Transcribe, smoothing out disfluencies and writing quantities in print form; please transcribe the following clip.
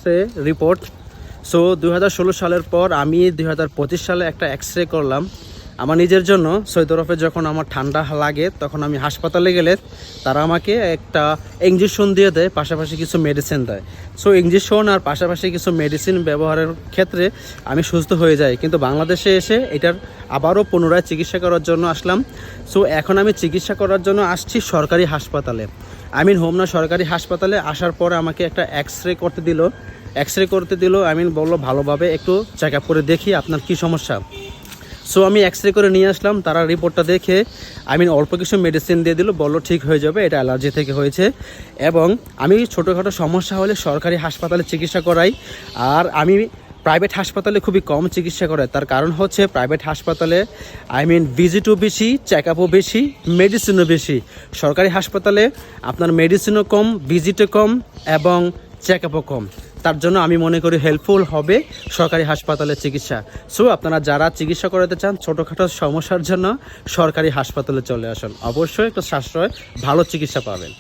X-ray report. So 2016 সালের পর আমি 2025 সালে একটা এক্স-রে করলাম আমার নিজের জন্য। সৌদি আরবে যখন আমার ঠান্ডা লাগে তখন আমি হাসপাতালে গেলে তারা আমাকে একটা ইঞ্জেকশন দিয়ে দেয়, পাশাপাশি কিছু মেডিসিন দেয়। সো ইঞ্জেকশন আর পাশাপাশি কিছু মেডিসিন ব্যবহারের ক্ষেত্রে আমি সুস্থ হয়ে যাই, কিন্তু বাংলাদেশে এসে এটার আবারও পুনরায় চিকিৎসা করার জন্য আসলাম। সো এখন আমি চিকিৎসা করার জন্য আসছি সরকারি হাসপাতালে, হোমনা সরকারি হাসপাতালে। আসার পরে আমাকে একটা এক্স-রে করতে দিল। বললো ভালোভাবে একটু চেক আপ করে দেখি আপনার কি সমস্যা। সো আমি এক্স-রে করে নিয়ে আসলাম। তারা রিপোর্টটা দেখে অল্প কিছু মেডিসিন দিয়ে দিল, বললো ঠিক হয়ে যাবে, এটা অ্যালার্জি থেকে হয়েছে। এবং আমি ছোটোখাটো সমস্যা হলে সরকারি হাসপাতালে চিকিৎসা করাই, আর আমি প্রাইভেট হাসপাতালে খুবই কম চিকিৎসা করাই। তার কারণ হচ্ছে প্রাইভেট হাসপাতালে ভিজিটও বেশি, চেক আপও বেশি, মেডিসিনও বেশি। সরকারি হাসপাতালে আপনার মেডিসিনও কম, ভিজিটও কম এবং চেক আপও কম। তার জন্য আমি মনে করি হেল্পফুল হবে সরকারি হাসপাতালের চিকিৎসা। সো আপনারা যারা চিকিৎসা করাতে চান ছোটোখাটো সমস্যার জন্য সরকারি হাসপাতালে চলে আসুন, অবশ্যই একটা সাশ্রয় ভালো চিকিৎসা পাবেন।